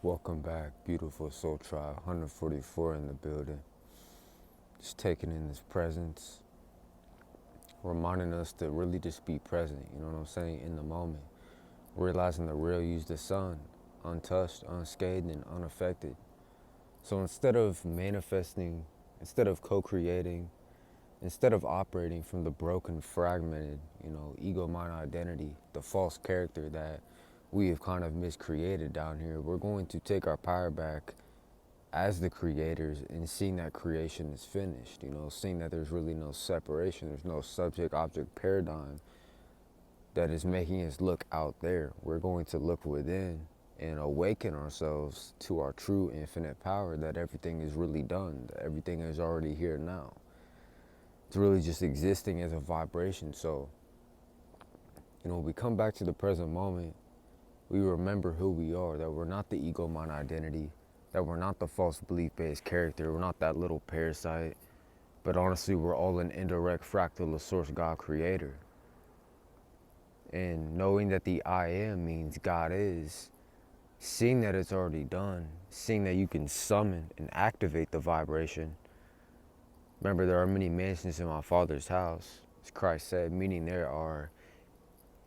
Welcome back, beautiful Soul Tribe. 144 in the building. Just taking in this presence, reminding us to really just be present, you know what I'm saying, in the moment. Realizing the real you's the sun, untouched, unscathed, and unaffected. So instead of manifesting, instead of co-creating, instead of operating from the broken, fragmented, ego, mind, identity, the false character that we have kind of miscreated down here, we're going to take our power back as the creators and seeing that creation is finished, seeing that there's really no separation, there's no subject object paradigm that is making us look out there. We're going to look within and awaken ourselves to our true infinite power, that everything is really done, that everything is already here now. It's really just existing as a vibration. So, when we come back to the present moment, we remember who we are, that we're not the ego mind identity, that we're not the false belief-based character, we're not that little parasite, but honestly, we're all an indirect fractal of Source God Creator. And knowing that the I am means God is, seeing that it's already done, seeing that you can summon and activate the vibration. Remember, there are many mansions in my Father's house, as Christ said, meaning there are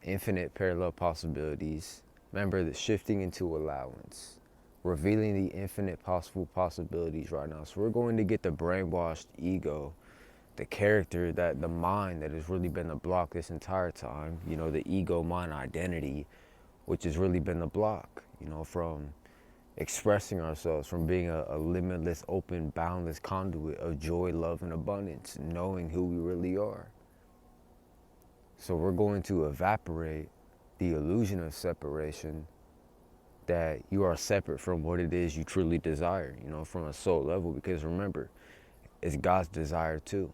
infinite parallel possibilities. Remember, the shifting into allowance, revealing the infinite possible possibilities right now. So we're going to get the brainwashed ego, the character, that the mind that has really been the block this entire time, the ego mind identity, which has really been the block, from expressing ourselves, from being a limitless, open, boundless conduit of joy, love, and abundance, knowing who we really are. So we're going to evaporate the illusion of separation, that you are separate from what it is you truly desire, from a soul level. Because remember, it's God's desire too.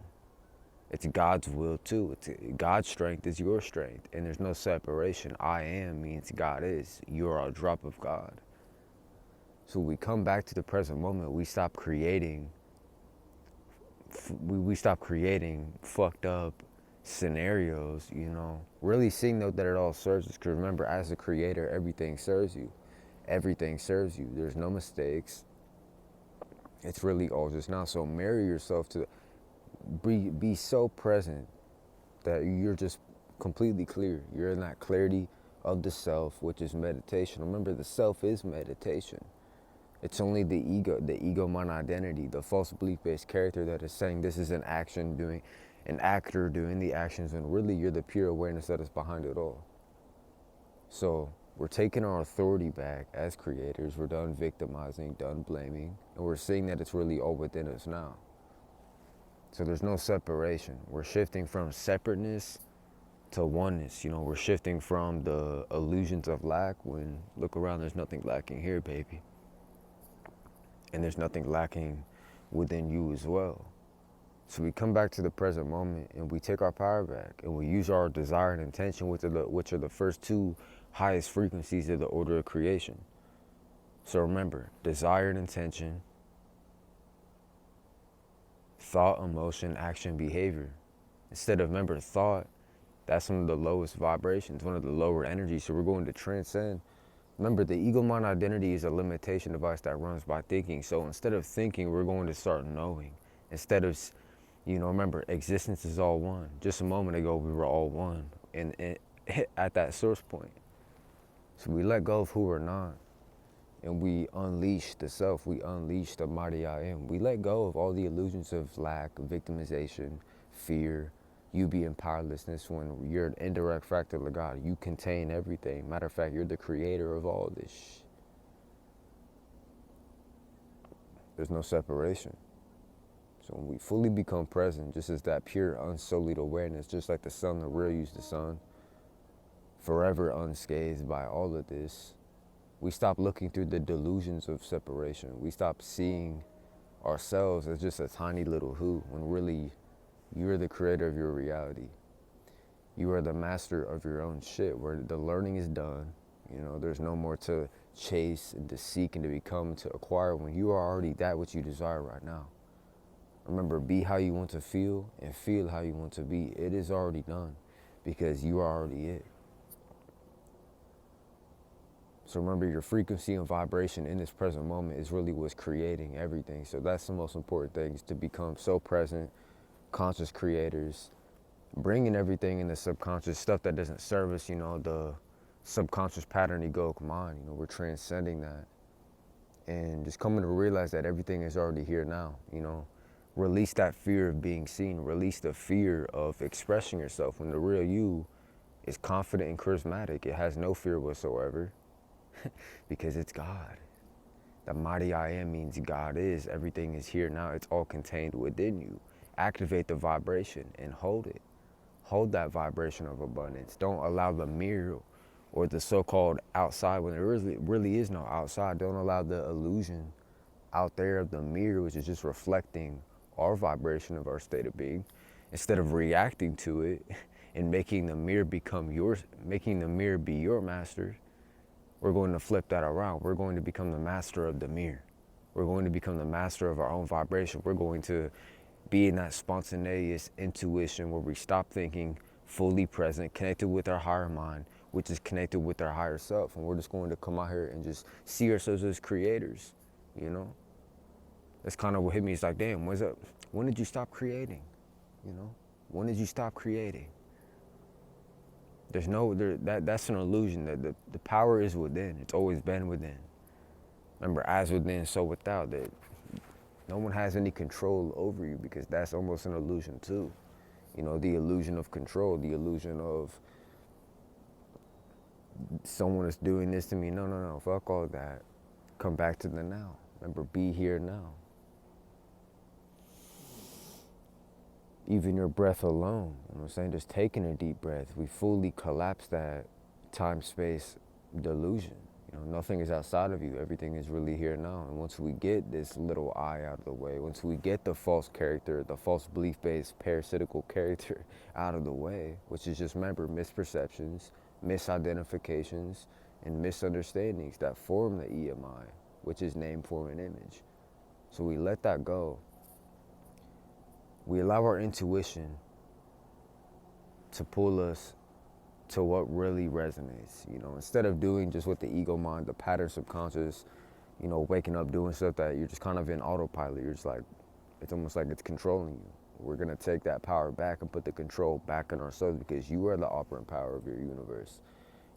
It's God's will too. God's strength is your strength, and there's no separation. I am means God is. You are a drop of God. So we come back to the present moment. We stop creating. We stop creating fucked up scenarios. Really seeing that it all serves us. Because remember, as a creator, everything serves you. Everything serves you. There's no mistakes. It's really all just now. So marry yourself to be so present that you're just completely clear. You're in that clarity of the self, which is meditation. Remember, the self is meditation. It's only the ego mind identity, the false belief-based character that is saying this is an actor doing the actions, when really you're the pure awareness that is behind it all. So we're taking our authority back as creators. We're done victimizing, done blaming, and we're seeing that it's really all within us now. So there's no separation. We're shifting from separateness to oneness. We're shifting from the illusions of lack, when look around, there's nothing lacking here, baby. And there's nothing lacking within you as well. So we come back to the present moment and we take our power back, and we use our desire and intention, which are the first two highest frequencies of the order of creation. So remember, desire and intention, thought, emotion, action, behavior. Instead of, remember, thought, that's one of the lowest vibrations, one of the lower energies. So we're going to transcend. Remember, the ego mind identity is a limitation device that runs by thinking. So instead of thinking, we're going to start knowing. Instead of, remember, existence is all one. Just a moment ago, we were all one, and at that source point. So we let go of who we're not, and we unleash the self. We unleash the mighty I am. We let go of all the illusions of lack, victimization, fear, you being powerlessness, when you're an indirect fractal of God. You contain everything. Matter of fact, you're the creator of all this. There's no separation. So when we fully become present, just as that pure, unsullied awareness, just like the sun, the real use the sun, forever unscathed by all of this, we stop looking through the delusions of separation. We stop seeing ourselves as just a tiny little who, when really you're the creator of your reality. You are the master of your own shit, where the learning is done. There's no more to chase and to seek and to become, to acquire, when you are already that which you desire right now. Remember, be how you want to feel and feel how you want to be. It is already done, because you are already it. So remember, your frequency and vibration in this present moment is really what's creating everything. So that's the most important thing, is to become so present, conscious creators, bringing everything in the subconscious, stuff that doesn't serve us, the subconscious pattern egoic mind, we're transcending that. And just coming to realize that everything is already here now, Release that fear of being seen, release the fear of expressing yourself when the real you is confident and charismatic. It has no fear whatsoever because it's God. The mighty I am means God is. Everything is here now. It's all contained within you. Activate the vibration and hold it. Hold that vibration of abundance. Don't allow the mirror or the so-called outside, when there really is no outside. Don't allow the illusion out there of the mirror, which is just reflecting our vibration of our state of being, instead of reacting to it and making the mirror become yours, making the mirror be your master. We're going to flip that around. We're going to become the master of the mirror. We're going to become the master of our own vibration. We're going to be in that spontaneous intuition where we stop thinking, fully present, connected with our higher mind, which is connected with our higher self. And we're just going to come out here and just see ourselves as creators, That's kind of what hit me. It's like, damn, when did you stop creating? When did you stop creating? That's an illusion. That the power is within. It's always been within. Remember, as within, so without. That no one has any control over you, because that's almost an illusion too. The illusion of control, the illusion of someone is doing this to me. No, fuck all that. Come back to the now. Remember, be here now. Even your breath alone, just taking a deep breath, we fully collapse that time-space delusion. Nothing is outside of you. Everything is really here now. And once we get this little I out of the way, once we get the false character, the false belief-based parasitical character out of the way, which is just, remember, misperceptions, misidentifications, and misunderstandings that form the EMI, which is name, form, and image. So we let that go. We allow our intuition to pull us to what really resonates, instead of doing just what the ego mind, the pattern subconscious, waking up doing stuff that you're just kind of in autopilot. You're just like, it's almost like it's controlling you. We're going to take that power back and put the control back in ourselves, because you are the operant power of your universe.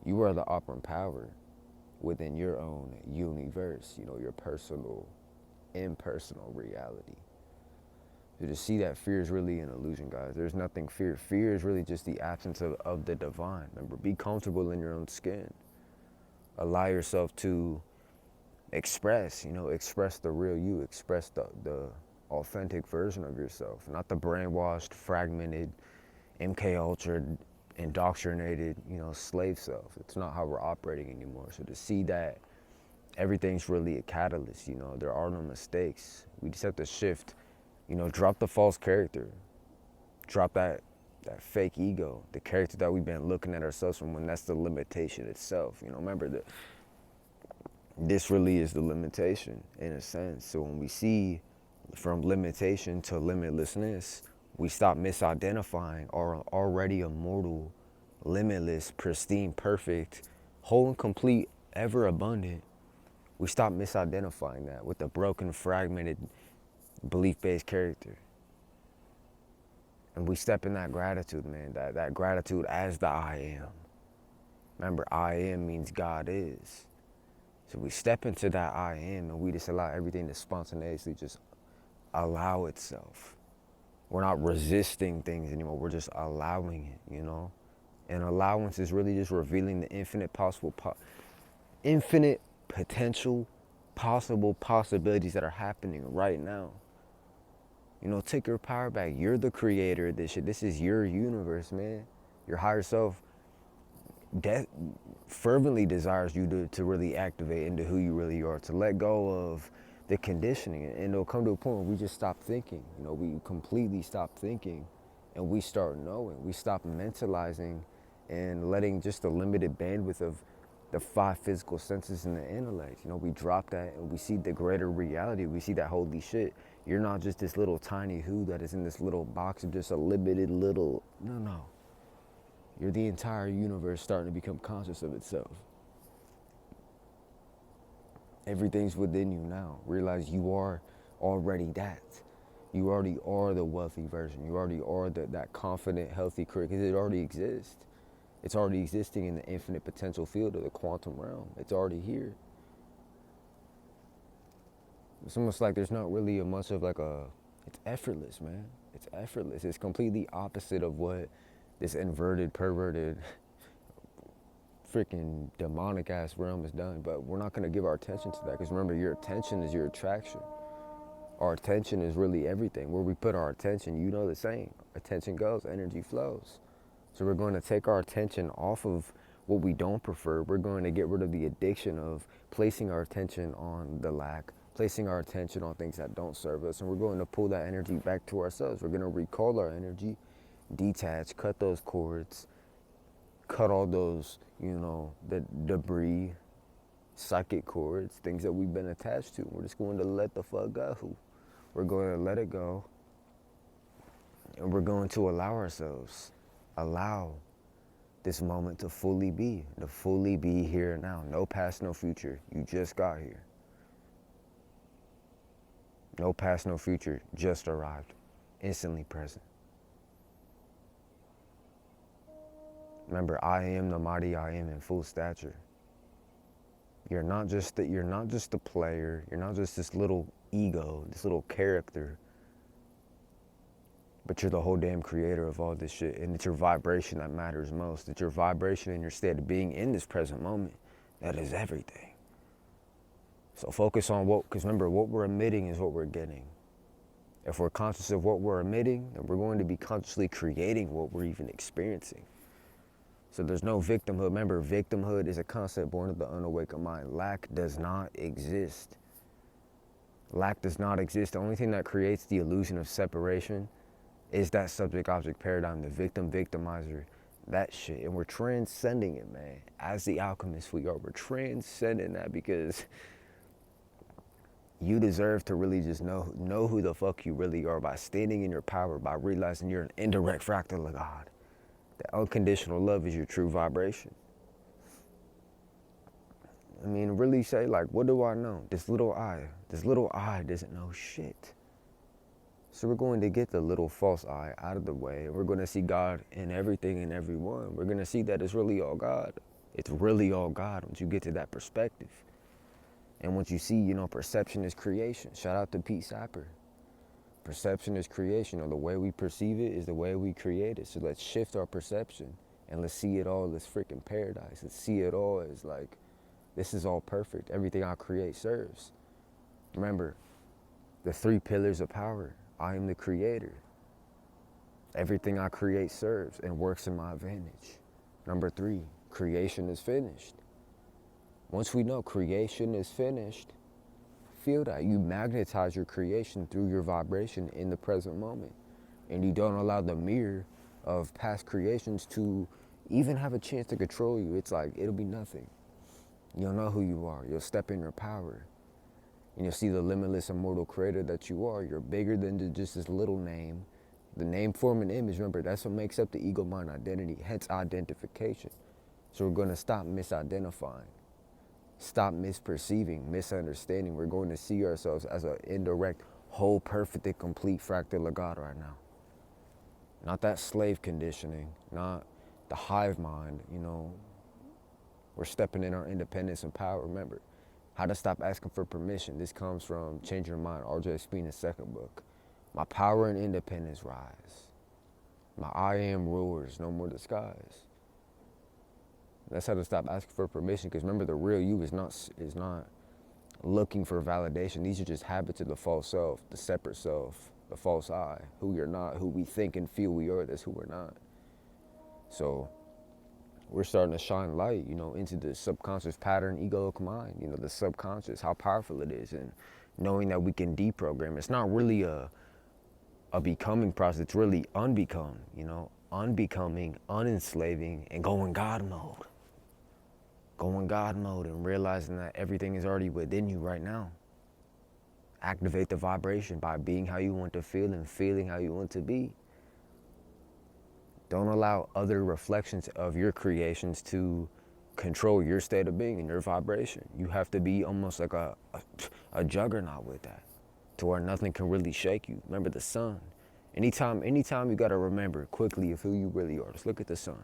You are the operant power within your own universe, your personal, impersonal reality. So to see that fear is really an illusion, guys. There's nothing fear. Fear is really just the absence of the divine. Remember, be comfortable in your own skin. Allow yourself to express the real you, express the authentic version of yourself, not the brainwashed, fragmented, MK Ultra, indoctrinated, slave self. It's not how we're operating anymore. So to see that everything's really a catalyst, there are no mistakes. We just have to shift. Drop the false character. Drop that fake ego, the character that we've been looking at ourselves from, when that's the limitation itself. Remember that this really is the limitation in a sense. So when we see from limitation to limitlessness, we stop misidentifying our already immortal, limitless, pristine, perfect, whole and complete, ever abundant. We stop misidentifying that with the broken, fragmented, belief-based character. And we step in that gratitude, man, that gratitude as the I am. Remember, I am means God is. So we step into that I am, and we just allow everything to spontaneously just allow itself. We're not resisting things anymore. We're just allowing it, And allowance is really just revealing the infinite potential, possible possibilities that are happening right now. Take your power back. You're the creator of this shit. This is your universe, man. Your higher self fervently desires you to really activate into who you really are, to let go of the conditioning. And it'll come to a point where we just stop thinking. We completely stop thinking, and we start knowing. We stop mentalizing and letting just the limited bandwidth of the 5 physical senses and the intellect. We drop that and we see the greater reality. We see that, holy shit, you're not just this little tiny who that is in this little box of just a limited little, no. You're the entire universe starting to become conscious of itself. Everything's within you now. Realize you are already that. You already are the wealthy version. You already are that confident, healthy career because it already exists. It's already existing in the infinite potential field of the quantum realm. It's already here. It's almost like there's not really a much of like a, it's effortless, man. It's effortless. It's completely opposite of what this inverted, perverted, freaking demonic ass realm is done. But we're not going to give our attention to that because remember, your attention is your attraction. Our attention is really everything. Where we put our attention, you know the saying, attention goes, energy flows. So we're going to take our attention off of what we don't prefer. We're going to get rid of the addiction of placing our attention on the lack, placing our attention on things that don't serve us, and we're going to pull that energy back to ourselves. We're going to recall our energy, detach, cut those cords, cut all those, the debris, psychic cords, things that we've been attached to. We're just going to let the fuck go. We're going to let it go, and we're going to allow this moment to fully be here now. No past, no future. You just got here. No past, no future. Just arrived. Instantly present. Remember, I am the mighty I am in full stature. You're not just the player. You're not just this little ego, this little character. But you're the whole damn creator of all this shit. And it's your vibration that matters most. It's your vibration and your state of being in this present moment. That is everything. So focus on because remember, what we're emitting is what we're getting. If we're conscious of what we're emitting, then we're going to be consciously creating what we're even experiencing. So there's no victimhood. Remember, victimhood is a concept born of the unawakened mind. Lack does not exist. Lack does not exist. The only thing that creates the illusion of separation is that subject-object paradigm, the victim-victimizer, that shit. And we're transcending it, man. As the alchemists we are, we're transcending that because you deserve to really just know who the fuck you really are by standing in your power, by realizing you're an indirect fractal of God. That unconditional love is your true vibration. I mean, really say, like, what do I know? This little eye doesn't know shit. So we're going to get the little false eye out of the way, and we're going to see God in everything and everyone. We're going to see that it's really all God. It's really all God once you get to that perspective. And once you see, perception is creation. Shout out to Pete Sapper. Perception is creation, or the way we perceive it is the way we create it. So let's shift our perception and let's see it all as freaking paradise. Let's see it all as like, this is all perfect. Everything I create serves. Remember, the 3 pillars of power. I am the creator. Everything I create serves and works in my advantage. Number 3, creation is finished. Once we know creation is finished, feel that. You magnetize your creation through your vibration in the present moment. And you don't allow the mirror of past creations to even have a chance to control you. It's like, it'll be nothing. You'll know who you are. You'll step in your power. And you'll see the limitless immortal creator that you are. You're bigger than just this little name. The name, form, and image, remember, that's what makes up the ego mind identity, hence identification. So we're going to stop misidentifying. Stop misperceiving, misunderstanding. We're going to see ourselves as an indirect, whole, perfect, and complete fractal of God right now. Not that slave conditioning, not the hive mind, We're stepping in our independence and power. Remember, how to stop asking for permission. This comes from Change Your Mind, R.J. Spina's second book. My power and independence rise. My I am roars, no more disguise. That's how to stop asking for permission. Because remember, the real you is not looking for validation. These are just habits of the false self, the separate self, the false I, who you're not, who we think and feel we are. That's who we're not. So we're starting to shine light, into the subconscious pattern egoic mind, the subconscious, how powerful it is, and knowing that we can deprogram. It's not really a becoming process, it's really unbecome, unbecoming, unenslaving, and going God mode. Going God mode and realizing that everything is already within you right now. Activate the vibration by being how you want to feel and feeling how you want to be. Don't allow other reflections of your creations to control your state of being and your vibration. You have to be almost like a juggernaut with that, to where nothing can really shake you. Remember the sun. Anytime you gotta remember quickly of who you really are. Just look at the sun.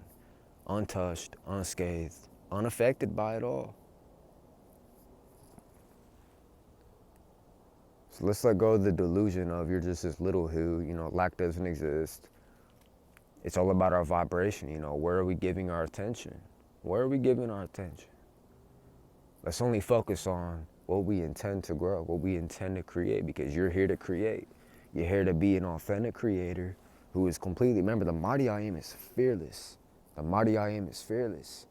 Untouched, unscathed, unaffected by it all. So let's let go of the delusion of you're just this little who, lack doesn't exist. It's all about our vibration, where are we giving our attention? Where are we giving our attention? Let's only focus on what we intend to grow, what we intend to create, because you're here to create. You're here to be an authentic creator who is completely, remember, the mighty I am is fearless. The mighty I am is fearless.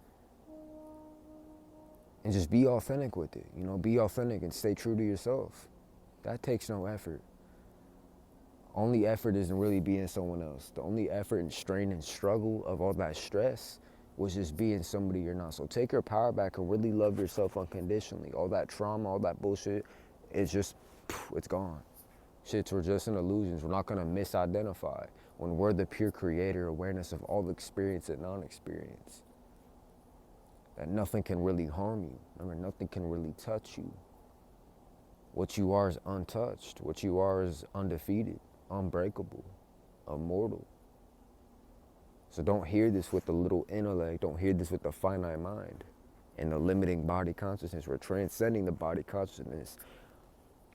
And just be authentic with it. Be authentic and stay true to yourself. That takes no effort. Only effort isn't really being someone else. The only effort and strain and struggle of all that stress was just being somebody you're not. So take your power back and really love yourself unconditionally. All that trauma, all that bullshit, it's just, it's gone. Shits were just an illusions. We're not gonna misidentify when we're the pure creator awareness of all experience and non-experience. That nothing can really harm you. Remember, nothing can really touch you. What you are is untouched. What you are is undefeated, unbreakable, immortal. So don't hear this with the little intellect. Don't hear this with the finite mind and the limiting body consciousness. We're transcending the body consciousness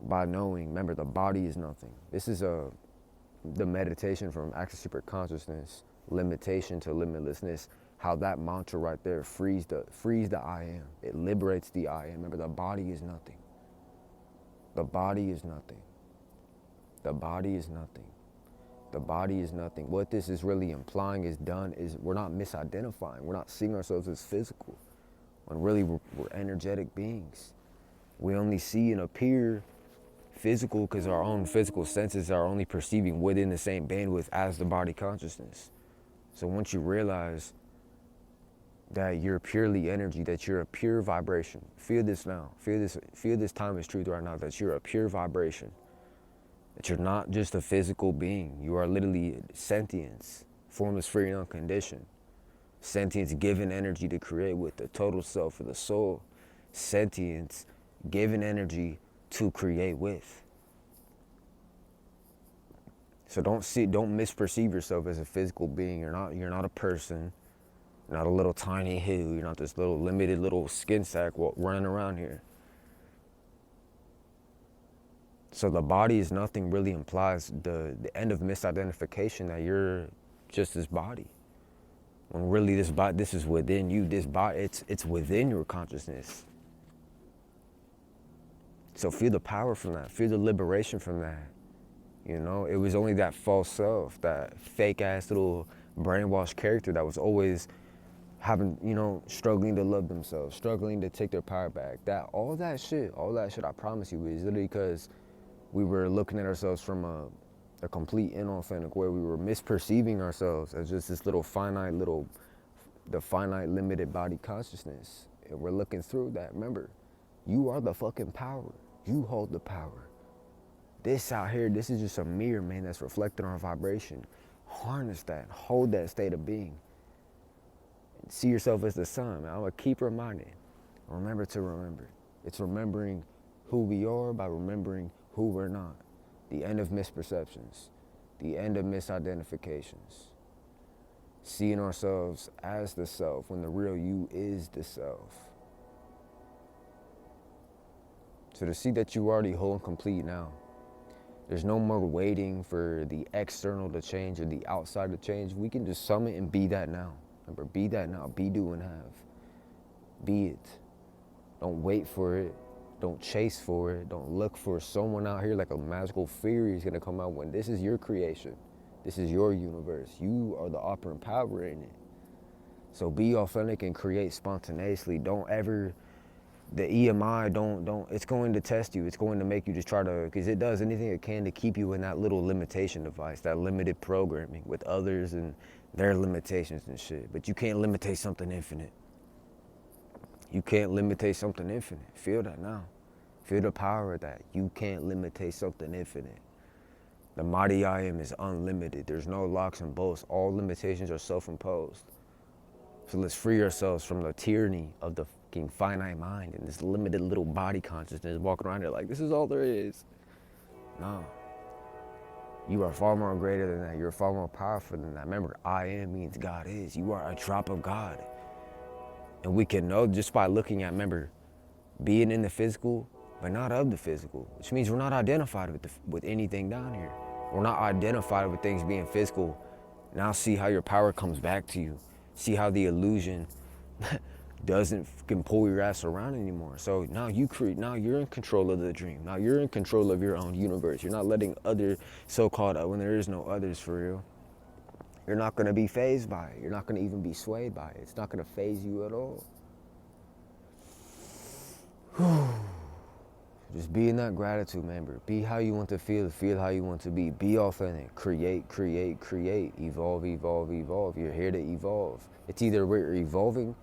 by knowing, remember, the body is nothing. This is the meditation from Access Super Consciousness, limitation to limitlessness. How that mantra right there frees the I am. It liberates the I am. Remember, the body is nothing. The body is nothing. The body is nothing. The body is nothing. What this is really implying is we're not misidentifying. We're not seeing ourselves as physical, when really we're energetic beings. We only see and appear physical because our own physical senses are only perceiving within the same bandwidth as the body consciousness. So once you realize that you're purely energy, that you're a pure vibration, feel this now. Feel this time is truth right now, that you're a pure vibration. That you're not just a physical being. You are literally sentience, formless, free, and unconditioned. Sentience given energy to create with, the total self or the soul. Sentience given energy to create with. So don't misperceive yourself as a physical being. You're not a person. You're not a little tiny who. You're not this little limited little skin sack running around here. So the body is nothing really implies the end of misidentification that you're just this body. When really this is within you. This body, it's within your consciousness. So feel the power from that. Feel the liberation from that. It was only that false self, that fake ass little brainwashed character that was always having, struggling to love themselves, struggling to take their power back. All that shit, I promise you, is literally because we were looking at ourselves from a complete inauthentic way. We were misperceiving ourselves as just this the finite limited body consciousness. And we're looking through that. Remember, you are the fucking power. You hold the power. This out here, this is just a mirror, man, that's reflecting our vibration. Harness that, hold that state of being. See yourself as the sun, man. I'm gonna keep reminding. Remember to remember. It's remembering who we are by remembering who we're not. The end of misperceptions. The end of misidentifications. Seeing ourselves as the self when the real you is the self. So to see that you already whole and complete now. There's no more waiting for the external to change or the outside to change. We can just summon and be that now. Remember, be that now. Be, do, and have. Be it. Don't wait for it. Don't chase for it. Don't look for someone out here like a magical fairy is going to come out when this is your creation. This is your universe. You are the operant power in it. So be authentic and create spontaneously. Don't ever, the EMI, don't, it's going to test you. It's going to make you just try to, because it does anything it can to keep you in that little limitation device, that limited programming with others and their limitations and shit. But you can't limitate something infinite. You can't limitate something infinite. Feel that now. Feel the power of that. You can't limitate something infinite. The mighty I am is unlimited. There's no locks and bolts. All limitations are self-imposed. So let's free ourselves from the tyranny of the fucking finite mind and this limited little body consciousness walking around here like this is all there is. No. You are far more greater than that. You're far more powerful than that. Remember, I am means God is. You are a drop of God. And we can know just by looking at, remember, being in the physical, but not of the physical, which means we're not identified with anything down here. We're not identified with things being physical. Now see how your power comes back to you. See how the illusion doesn't fucking pull your ass around anymore. So now now you're in control of the dream. Now you're in control of your own universe. You're not letting other so-called, when there is no others for real. You're not gonna be fazed by it. You're not gonna even be swayed by it. It's not gonna faze you at all. Just be in that gratitude, remember. Be how you want to feel how you want to be. Be authentic, create, create, create, evolve, evolve, evolve. You're here to evolve. It's either we're evolving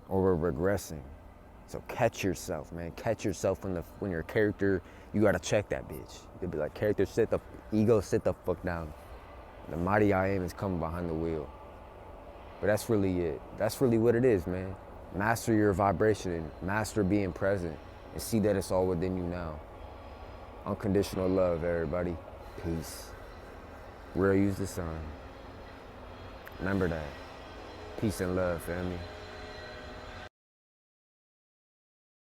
or we're regressing. So catch yourself, man. Catch yourself when your character, you gotta check that bitch. You'll be like, character, ego, sit the fuck down. The mighty I am is coming behind the wheel. But that's really it. That's really what it is, man. Master your vibration and master being present and see that it's all within you now. Unconditional love, everybody. Peace. Real use the sun. Remember that. Peace and love, family.